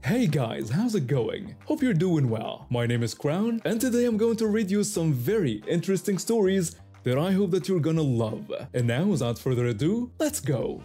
Hey guys, how's it going? Hope you're doing well. My name is Crown, and today I'm going to read you some very interesting stories that I hope that you're gonna love. And now, without further ado, let's go!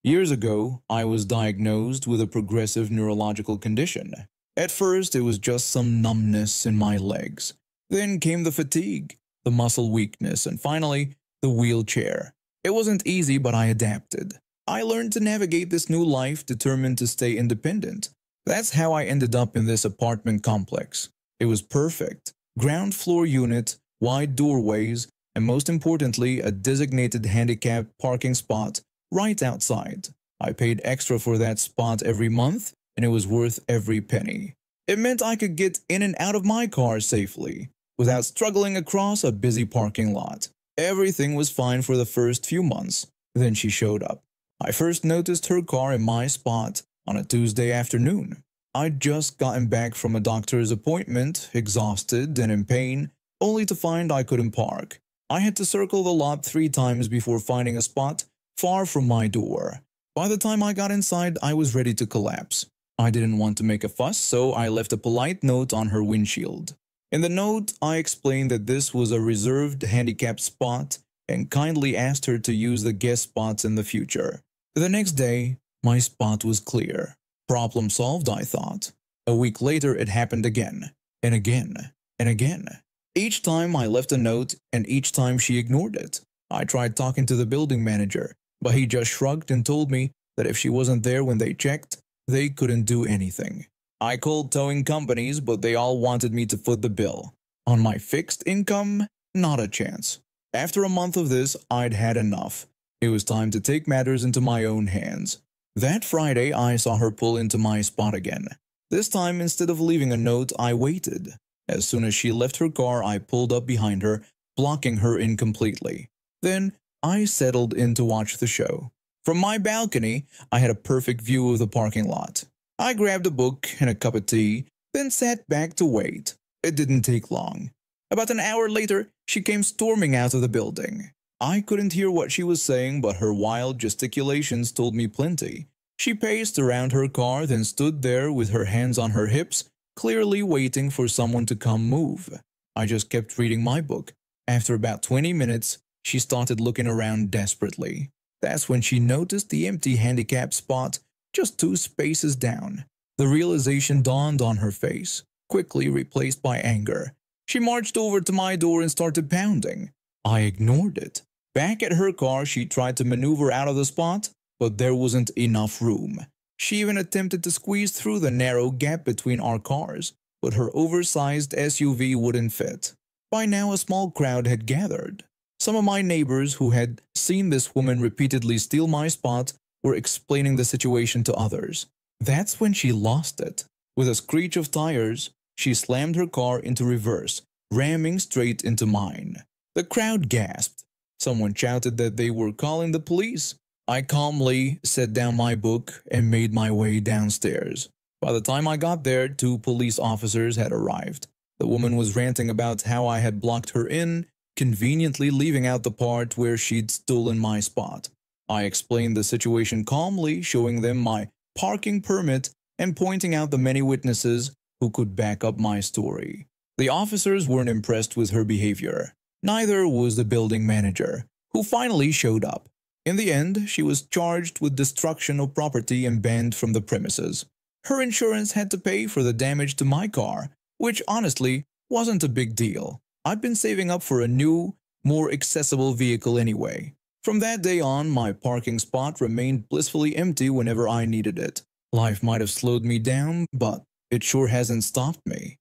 Years ago, I was diagnosed with a progressive neurological condition. At first, it was just some numbness in my legs. Then came the fatigue, the muscle weakness, and finally, the wheelchair. It wasn't easy, but I adapted. I learned to navigate this new life, determined to stay independent. That's how I ended up in this apartment complex. It was perfect. Ground floor unit, wide doorways, and most importantly, a designated handicapped parking spot right outside. I paid extra for that spot every month, and it was worth every penny. It meant I could get in and out of my car safely, without struggling across a busy parking lot. Everything was fine for the first few months. Then she showed up. I first noticed her car in my spot on a Tuesday afternoon. I'd just gotten back from a doctor's appointment, exhausted and in pain, only to find I couldn't park. I had to circle the lot 3 times before finding a spot far from my door. By the time I got inside, I was ready to collapse. I didn't want to make a fuss, so I left a polite note on her windshield. In the note, I explained that this was a reserved handicapped spot and kindly asked her to use the guest spots in the future. The next day, my spot was clear. Problem solved, I thought. A week later, it happened again, and again, and again. Each time I left a note, and each time she ignored it. I tried talking to the building manager, but he just shrugged and told me that if she wasn't there when they checked, they couldn't do anything. I called towing companies, but they all wanted me to foot the bill. On my fixed income, not a chance. After a month of this, I'd had enough. It was time to take matters into my own hands. That Friday, I saw her pull into my spot again. This time, instead of leaving a note, I waited. As soon as she left her car, I pulled up behind her, blocking her in completely. Then, I settled in to watch the show. From my balcony, I had a perfect view of the parking lot. I grabbed a book and a cup of tea, then sat back to wait. It didn't take long. About an hour later, she came storming out of the building. I couldn't hear what she was saying, but her wild gesticulations told me plenty. She paced around her car, then stood there with her hands on her hips, clearly waiting for someone to come move. I just kept reading my book. After about 20 minutes, she started looking around desperately. That's when she noticed the empty handicap spot just 2 spaces down. The realization dawned on her face, quickly replaced by anger. She marched over to my door and started pounding. I ignored it. Back at her car, she tried to maneuver out of the spot, but there wasn't enough room. She even attempted to squeeze through the narrow gap between our cars, but her oversized SUV wouldn't fit. By now, a small crowd had gathered. Some of my neighbors who had seen this woman repeatedly steal my spot were explaining the situation to others. That's when she lost it. With a screech of tires, she slammed her car into reverse, ramming straight into mine. The crowd gasped. Someone shouted that they were calling the police. I calmly set down my book and made my way downstairs. By the time I got there, 2 police officers had arrived. The woman was ranting about how I had blocked her in, conveniently leaving out the part where she'd stolen my spot. I explained the situation calmly, showing them my parking permit and pointing out the many witnesses who could back up my story. The officers weren't impressed with her behavior. Neither was the building manager, who finally showed up. In the end, she was charged with destruction of property and banned from the premises. Her insurance had to pay for the damage to my car, which honestly wasn't a big deal. I'd been saving up for a new, more accessible vehicle anyway. From that day on, my parking spot remained blissfully empty whenever I needed it. Life might have slowed me down, but it sure hasn't stopped me.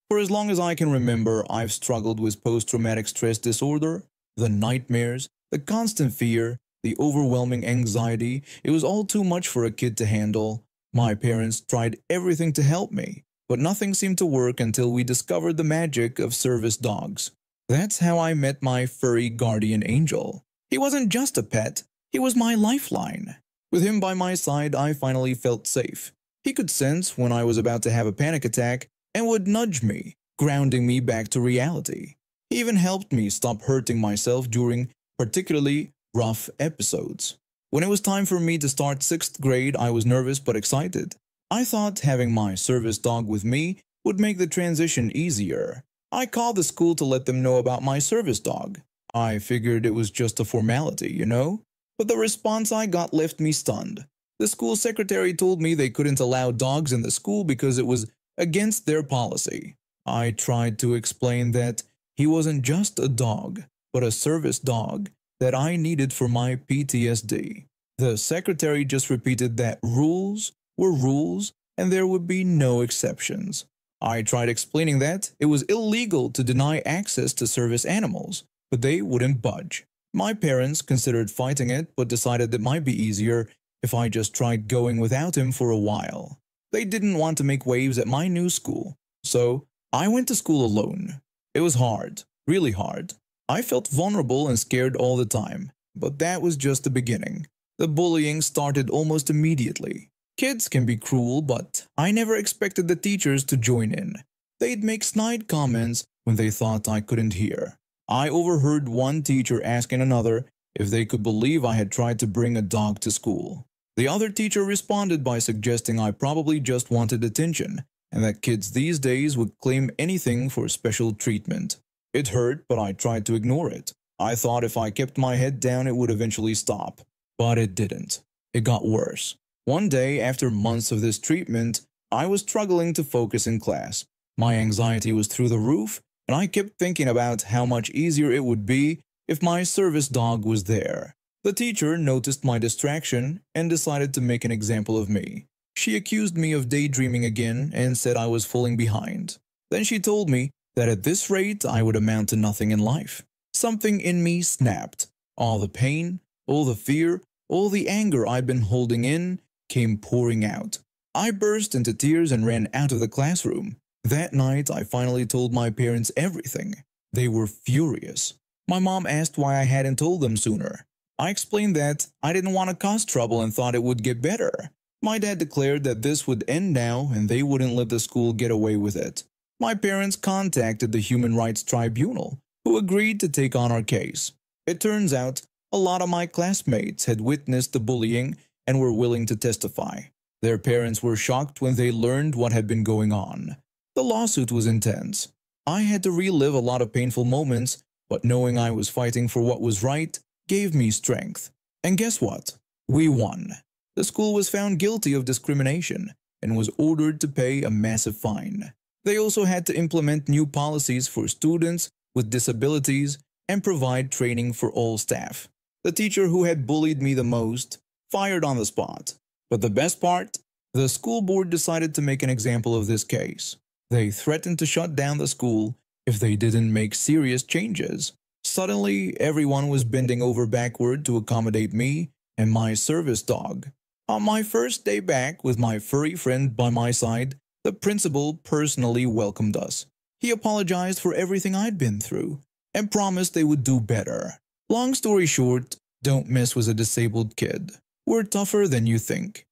For as long as I can remember, I've struggled with post-traumatic stress disorder, the nightmares, the constant fear, the overwhelming anxiety. It was all too much for a kid to handle. My parents tried everything to help me, but nothing seemed to work until we discovered the magic of service dogs. That's how I met my furry guardian angel. He wasn't just a pet, he was my lifeline. With him by my side, I finally felt safe. He could sense when I was about to have a panic attack and would nudge me, grounding me back to reality. He even helped me stop hurting myself during particularly rough episodes. When it was time for me to start 6th grade, I was nervous but excited. I thought having my service dog with me would make the transition easier. I called the school to let them know about my service dog. I figured it was just a formality, you know? But the response I got left me stunned. The school secretary told me they couldn't allow dogs in the school because it was against their policy. I tried to explain that he wasn't just a dog, but a service dog that I needed for my PTSD. The secretary just repeated that rules were rules and there would be no exceptions. I tried explaining that it was illegal to deny access to service animals, but they wouldn't budge. My parents considered fighting it but decided it might be easier if I just tried going without him for a while. They didn't want to make waves at my new school, so I went to school alone. It was hard, really hard. I felt vulnerable and scared all the time, but that was just the beginning. The bullying started almost immediately. Kids can be cruel, but I never expected the teachers to join in. They'd make snide comments when they thought I couldn't hear. I overheard one teacher asking another if they could believe I had tried to bring a dog to school. The other teacher responded by suggesting I probably just wanted attention, and that kids these days would claim anything for special treatment. It hurt, but I tried to ignore it. I thought if I kept my head down it would eventually stop. But it didn't. It got worse. One day, after months of this treatment, I was struggling to focus in class. My anxiety was through the roof, and I kept thinking about how much easier it would be if my service dog was there. The teacher noticed my distraction and decided to make an example of me. She accused me of daydreaming again and said I was falling behind. Then she told me that at this rate I would amount to nothing in life. Something in me snapped. All the pain, all the fear, all the anger I'd been holding in came pouring out. I burst into tears and ran out of the classroom. That night I finally told my parents everything. They were furious. My mom asked why I hadn't told them sooner. I explained that I didn't want to cause trouble and thought it would get better. My dad declared that this would end now and they wouldn't let the school get away with it. My parents contacted the Human Rights Tribunal, who agreed to take on our case. It turns out a lot of my classmates had witnessed the bullying and were willing to testify. Their parents were shocked when they learned what had been going on. The lawsuit was intense. I had to relive a lot of painful moments, but knowing I was fighting for what was right gave me strength. And guess what? We won. The school was found guilty of discrimination and was ordered to pay a massive fine. They also had to implement new policies for students with disabilities and provide training for all staff. The teacher who had bullied me the most fired on the spot. But the best part? The school board decided to make an example of this case. They threatened to shut down the school if they didn't make serious changes. Suddenly, everyone was bending over backward to accommodate me and my service dog. On my first day back with my furry friend by my side, the principal personally welcomed us. He apologized for everything I'd been through and promised they would do better. Long story short, don't mess with a disabled kid. We're tougher than you think.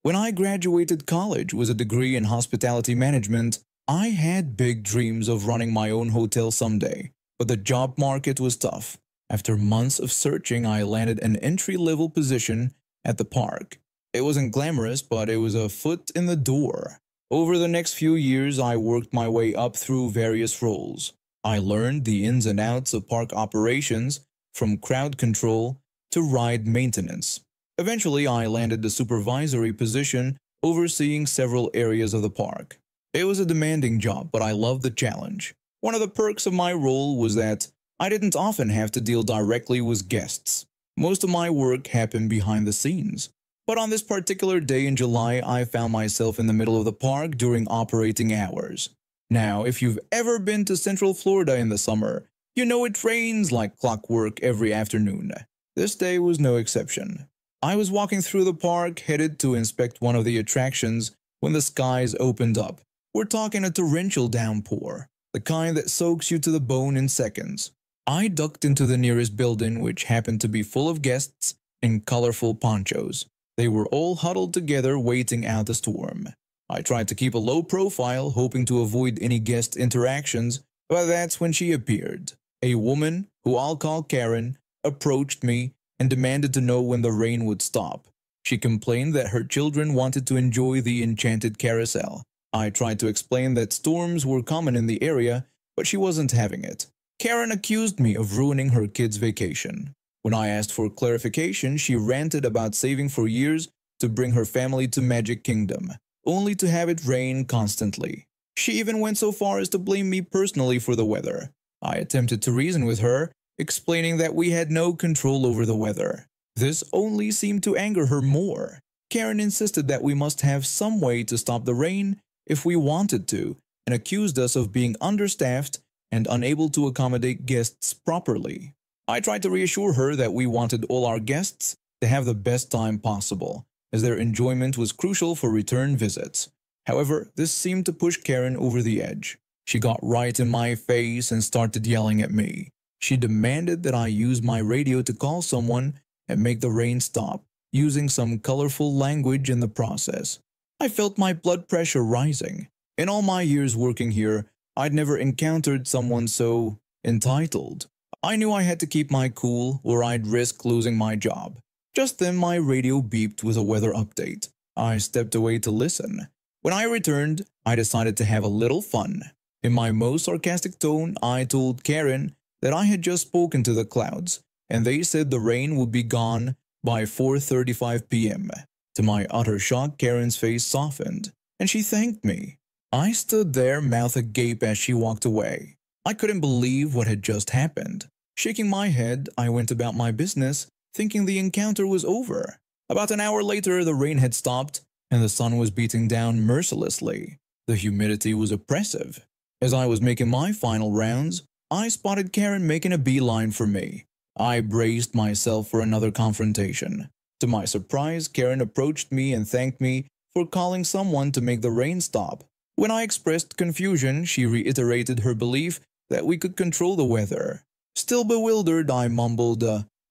When I graduated college with a degree in hospitality management, I had big dreams of running my own hotel someday, but the job market was tough. After months of searching, I landed an entry-level position at the park. It wasn't glamorous, but it was a foot in the door. Over the next few years, I worked my way up through various roles. I learned the ins and outs of park operations, from crowd control to ride maintenance. Eventually, I landed the supervisory position, overseeing several areas of the park. It was a demanding job, but I loved the challenge. One of the perks of my role was that I didn't often have to deal directly with guests. Most of my work happened behind the scenes. But on this particular day in July, I found myself in the middle of the park during operating hours. Now, if you've ever been to Central Florida in the summer, you know it rains like clockwork every afternoon. This day was no exception. I was walking through the park, headed to inspect one of the attractions, when the skies opened up. We're talking a torrential downpour, the kind that soaks you to the bone in seconds. I ducked into the nearest building, which happened to be full of guests in colorful ponchos. They were all huddled together waiting out the storm. I tried to keep a low profile, hoping to avoid any guest interactions, but that's when she appeared. A woman, who I'll call Karen, approached me and demanded to know when the rain would stop. She complained that her children wanted to enjoy the enchanted carousel. I tried to explain that storms were common in the area, but she wasn't having it. Karen accused me of ruining her kids' vacation. When I asked for clarification, she ranted about saving for years to bring her family to Magic Kingdom, only to have it rain constantly. She even went so far as to blame me personally for the weather. I attempted to reason with her, explaining that we had no control over the weather. This only seemed to anger her more. Karen insisted that we must have some way to stop the rain if we wanted to, and accused us of being understaffed and unable to accommodate guests properly. I tried to reassure her that we wanted all our guests to have the best time possible, as their enjoyment was crucial for return visits. However, this seemed to push Karen over the edge. She got right in my face and started yelling at me. She demanded that I use my radio to call someone and make the rain stop, using some colorful language in the process. I felt my blood pressure rising. In all my years working here, I'd never encountered someone so entitled. I knew I had to keep my cool or I'd risk losing my job. Just then my radio beeped with a weather update. I stepped away to listen. When I returned, I decided to have a little fun. In my most sarcastic tone, I told Karen that I had just spoken to the clouds, and they said the rain would be gone by 4:35 p.m. To my utter shock, Karen's face softened, and she thanked me. I stood there, mouth agape, as she walked away. I couldn't believe what had just happened. Shaking my head, I went about my business, thinking the encounter was over. About an hour later, the rain had stopped, and the sun was beating down mercilessly. The humidity was oppressive. As I was making my final rounds, I spotted Karen making a beeline for me. I braced myself for another confrontation. To my surprise, Karen approached me and thanked me for calling someone to make the rain stop. When I expressed confusion, she reiterated her belief that we could control the weather. Still bewildered, I mumbled,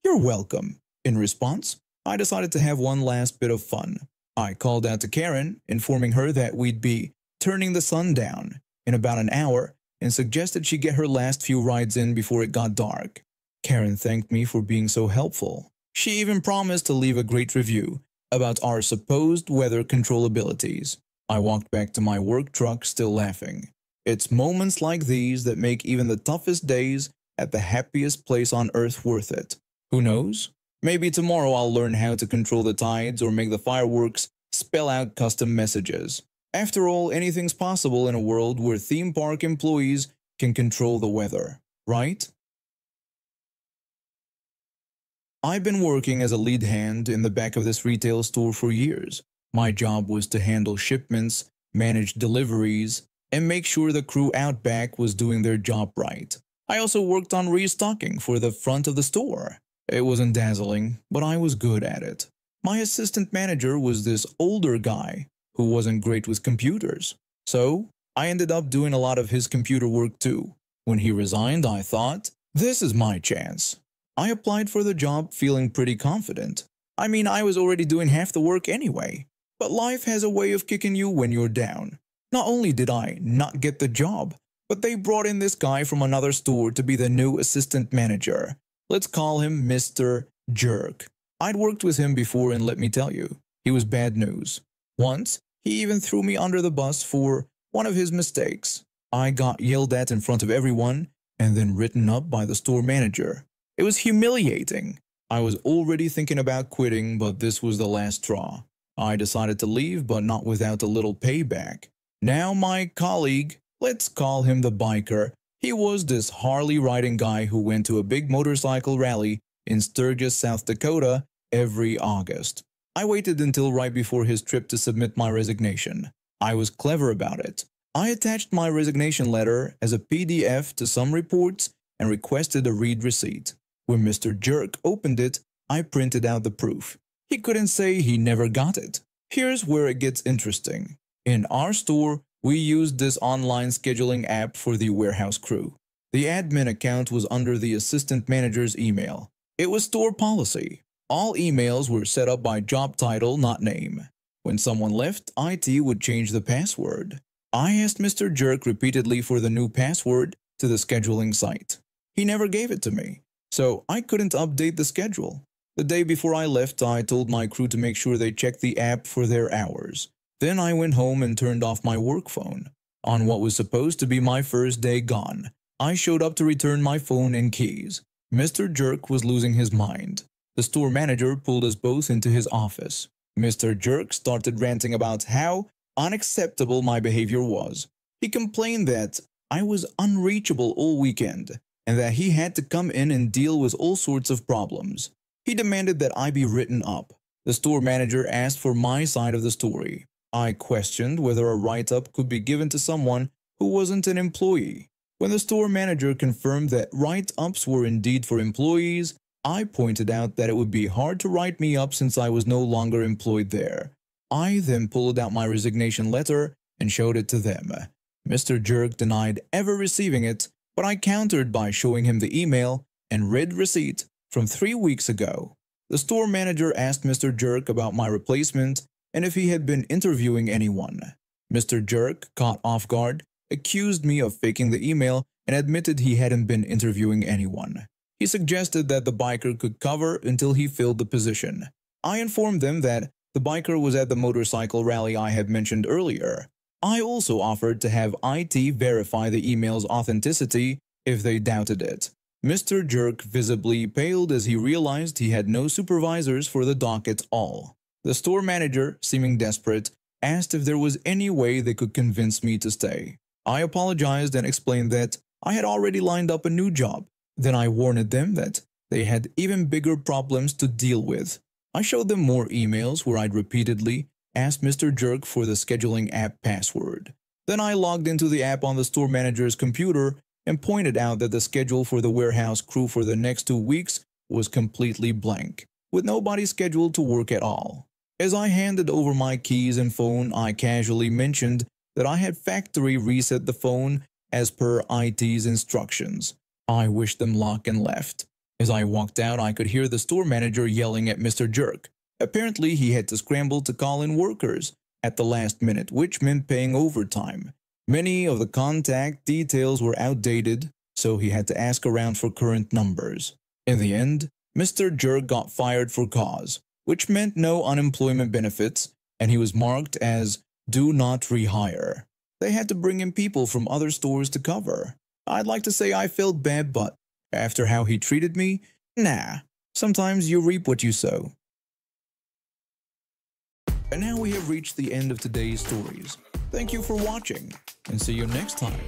"You're welcome." In response, I decided to have one last bit of fun. I called out to Karen, informing her that we'd be turning the sun down in about an hour and suggested she get her last few rides in before it got dark. Karen thanked me for being so helpful. She even promised to leave a great review about our supposed weather control abilities. I walked back to my work truck still laughing. It's moments like these that make even the toughest days at the happiest place on earth worth it. Who knows? Maybe tomorrow I'll learn how to control the tides or make the fireworks spell out custom messages. After all, anything's possible in a world where theme park employees can control the weather, right? I've been working as a lead hand in the back of this retail store for years. My job was to handle shipments, manage deliveries, and make sure the crew out back was doing their job right. I also worked on restocking for the front of the store. It wasn't dazzling, but I was good at it. My assistant manager was this older guy who wasn't great with computers. So, I ended up doing a lot of his computer work too. When he resigned, I thought, this is my chance. I applied for the job feeling pretty confident. I mean, I was already doing half the work anyway. But life has a way of kicking you when you're down. Not only did I not get the job, but they brought in this guy from another store to be the new assistant manager. Let's call him Mr. Jerk. I'd worked with him before, and let me tell you, he was bad news. Once, he even threw me under the bus for one of his mistakes. I got yelled at in front of everyone and then written up by the store manager. It was humiliating. I was already thinking about quitting, but this was the last straw. I decided to leave, but not without a little payback. Now my colleague, let's call him the biker, he was this Harley-riding guy who went to a big motorcycle rally in Sturgis, South Dakota every August. I waited until right before his trip to submit my resignation. I was clever about it. I attached my resignation letter as a PDF to some reports and requested a read receipt. When Mr. Jerk opened it, I printed out the proof. He couldn't say he never got it. Here's where it gets interesting. In our store, we used this online scheduling app for the warehouse crew. The admin account was under the assistant manager's email. It was store policy. All emails were set up by job title, not name. When someone left, IT would change the password. I asked Mr. Jerk repeatedly for the new password to the scheduling site. He never gave it to me, so I couldn't update the schedule. The day before I left, I told my crew to make sure they checked the app for their hours. Then I went home and turned off my work phone. On what was supposed to be my first day gone, I showed up to return my phone and keys. Mr. Jerk was losing his mind. The store manager pulled us both into his office. Mr. Jerk started ranting about how unacceptable my behavior was. He complained that I was unreachable all weekend and that he had to come in and deal with all sorts of problems. He demanded that I be written up. The store manager asked for my side of the story. I questioned whether a write-up could be given to someone who wasn't an employee. When the store manager confirmed that write-ups were indeed for employees, I pointed out that it would be hard to write me up since I was no longer employed there. I then pulled out my resignation letter and showed it to them. Mr. Jerk denied ever receiving it, but I countered by showing him the email and read receipt from 3 weeks ago. The store manager asked Mr. Jerk about my replacement and if he had been interviewing anyone. Mr. Jerk, caught off guard, accused me of faking the email and admitted he hadn't been interviewing anyone. He suggested that the biker could cover until he filled the position. I informed them that the biker was at the motorcycle rally I had mentioned earlier. I also offered to have IT verify the email's authenticity if they doubted it. Mr. Jerk visibly paled as he realized he had no supervisors for the dock at all. The store manager, seeming desperate, asked if there was any way they could convince me to stay. I apologized and explained that I had already lined up a new job. Then I warned them that they had even bigger problems to deal with. I showed them more emails where I'd repeatedly asked Mr. Jerk for the scheduling app password. Then I logged into the app on the store manager's computer and pointed out that the schedule for the warehouse crew for the next 2 weeks was completely blank, with nobody scheduled to work at all. As I handed over my keys and phone, I casually mentioned that I had factory reset the phone as per IT's instructions. I wished them luck and left. As I walked out, I could hear the store manager yelling at Mr. Jerk. Apparently, he had to scramble to call in workers at the last minute, which meant paying overtime. Many of the contact details were outdated, so he had to ask around for current numbers. In the end, Mr. Jerk got fired for cause, which meant no unemployment benefits, and he was marked as "Do Not Rehire." They had to bring in people from other stores to cover. I'd like to say I felt bad, but after how he treated me, nah. Sometimes you reap what you sow. And now we have reached the end of today's stories. Thank you for watching, and see you next time.